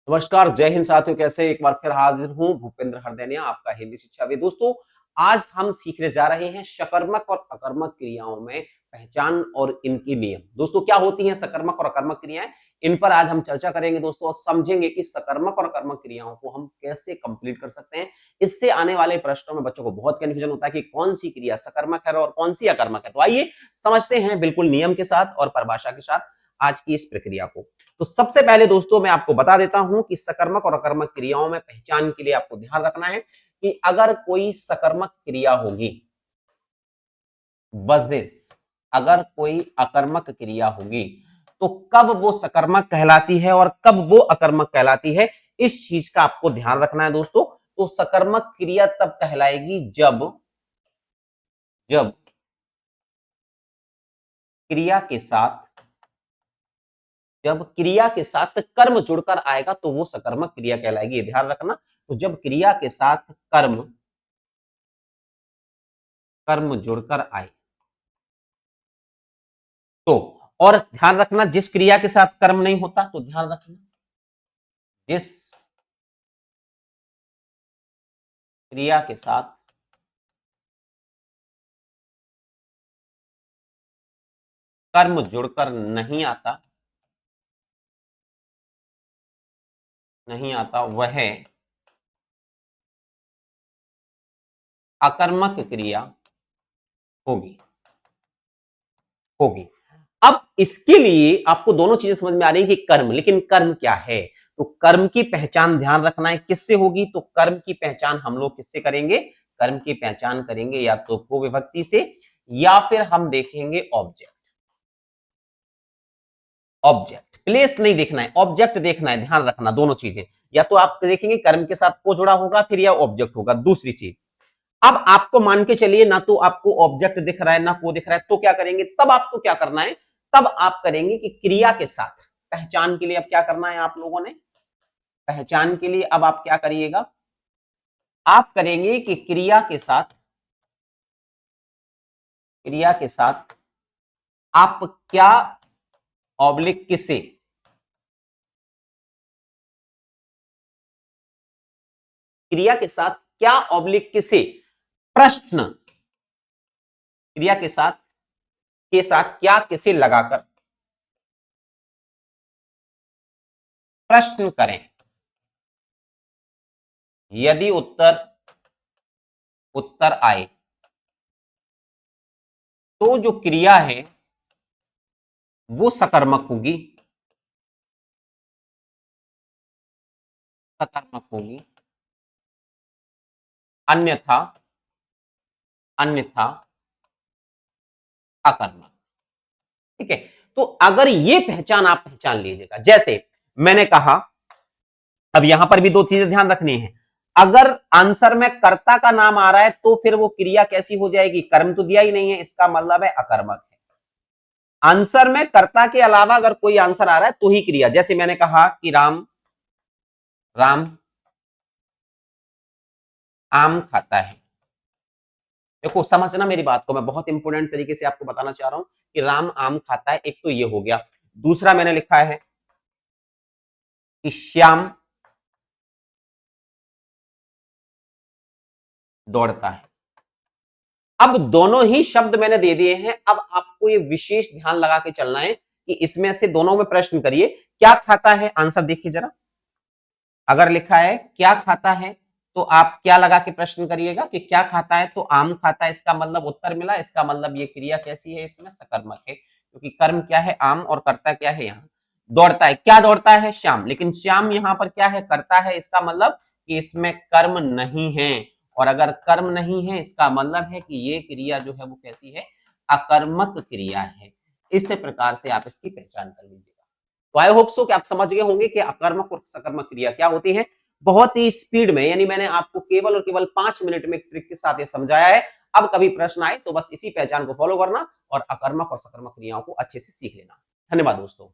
नमस्कार, जय हिंद साथियों। कैसे एक बार फिर हाजिर हूं भूपेंद्र हरदैनिया, आपका हिंदी शिक्षाविद। दोस्तों, आज हम सीखने जा रहे हैं सकर्मक और अकर्मक क्रियाओं में पहचान और इनकी नियम। दोस्तों, क्या होती हैं सकर्मक और अकर्मक क्रियाएं, इन पर आज हम चर्चा करेंगे दोस्तों, और समझेंगे कि सकर्मक और अकर्मक क्रियाओं को हम कैसे कंप्लीट कर सकते हैं। इससे आने वाले प्रश्नों में बच्चों को बहुत कंफ्यूजन होता है कि कौन सी क्रिया सकर्मक है और कौन सी अकर्मक है। तो आइए समझते हैं बिल्कुल नियम के साथ और परिभाषा के साथ आज की इस प्रक्रिया को। तो सबसे पहले दोस्तों मैं आपको बता देता हूं कि सकर्मक और अकर्मक क्रियाओं में पहचान के लिए आपको ध्यान रखना है कि अगर कोई सकर्मक क्रिया होगी, वर्सेस अगर कोई अकर्मक क्रिया होगी, तो कब वो सकर्मक कहलाती है और कब वो अकर्मक कहलाती है, इस चीज का आपको ध्यान रखना है दोस्तों। तो सकर्मक क्रिया तब कहलाएगी जब जब क्रिया के साथ जब क्रिया के साथ कर्म जुड़कर आएगा तो वो सकर्मक क्रिया कहलाएगी। ये ध्यान रखना। तो जब क्रिया के साथ कर्म कर्म जुड़कर आए तो, और ध्यान रखना जिस क्रिया के साथ कर्म नहीं होता, तो ध्यान रखना जिस क्रिया के साथ कर्म जुड़कर नहीं आता वह अकर्मक क्रिया होगी होगी अब इसके लिए आपको दोनों चीजें समझ में आ रही है कि कर्म, लेकिन कर्म क्या है। तो कर्म की पहचान ध्यान रखना है किससे होगी। तो कर्म की पहचान हम लोग किससे करेंगे, कर्म की पहचान करेंगे या तो को विभक्ति से, या फिर हम देखेंगे ऑब्जेक्ट। ऑब्जेक्ट प्लेस नहीं देखना है, ऑब्जेक्ट देखना है। ध्यान रखना दोनों चीजें, या तो आप देखेंगे कर्म के साथ को जुड़ा होगा, फिर या ऑब्जेक्ट होगा। दूसरी चीज, अब आपको मान के चलिए ना तो आपको ऑब्जेक्ट दिख रहा है ना को दिख रहा है, तो क्या करेंगे, तब आपको क्या करना है, तब आप करेंगे कि क्रिया के साथ पहचान के लिए अब क्या करना है आप लोगों ने, पहचान के लिए अब आप क्या करिएगा, आप करेंगे कि क्रिया के साथ आप क्या ऑब्लिक किसे, क्रिया के साथ क्या ऑब्लिक किसे, प्रश्न, क्रिया के साथ क्या किसे लगाकर प्रश्न करें। यदि उत्तर आए तो जो क्रिया है वो सकर्मक होगी, अन्यथा अन्यथा अकर्मक। ठीक है। तो अगर ये पहचान आप पहचान लीजिएगा, जैसे मैंने कहा, अब यहां पर भी दो चीजें ध्यान रखनी है। अगर आंसर में कर्ता का नाम आ रहा है तो फिर वो क्रिया कैसी हो जाएगी, कर्म तो दिया ही नहीं है, इसका मतलब है अकर्मक है। आंसर में कर्ता के अलावा अगर कोई आंसर आ रहा है तो ही क्रिया, जैसे मैंने कहा कि राम आम खाता है। देखो समझना मेरी बात को, मैं बहुत इंपोर्टेंट तरीके से आपको बताना चाह रहा हूं कि राम आम खाता है। एक तो ये हो गया। दूसरा मैंने लिखा है कि श्याम दौड़ता है। अब दोनों ही शब्द मैंने दे दिए हैं। अब आपको ये विशेष ध्यान लगा के चलना है कि इसमें से दोनों में प्रश्न करिए, क्या खाता है, आंसर देखिए जरा। अगर लिखा है क्या खाता है तो आप क्या लगा के प्रश्न करिएगा कि क्या खाता है, तो आम खाता है, इसका मतलब उत्तर मिला। इसका मतलब ये क्रिया कैसी है, इसमें सकर्मक है, क्योंकि कर्म क्या है आम और कर्ता क्या है यहाँ दौड़ता है। क्या दौड़ता है, श्याम, लेकिन श्याम यहाँ पर क्या है, करता है। इसका मतलब कि इसमें कर्म नहीं है, और अगर कर्म नहीं है इसका मतलब है कि ये क्रिया जो है वो कैसी है, अकर्मक क्रिया है। इस प्रकार से आप इसकी पहचान कर लीजिएगा। तो आई होप सो कि आप समझ गए होंगे कि अकर्मक और सकर्मक क्रिया क्या होती है। बहुत ही स्पीड में, यानी मैंने आपको केवल और केवल 5 मिनट में ट्रिक के साथ ये समझाया है। अब कभी प्रश्न आए तो बस इसी पहचान को फॉलो करना और अकर्मक और सकर्मक क्रियाओं को अच्छे से सीख लेना। धन्यवाद दोस्तों।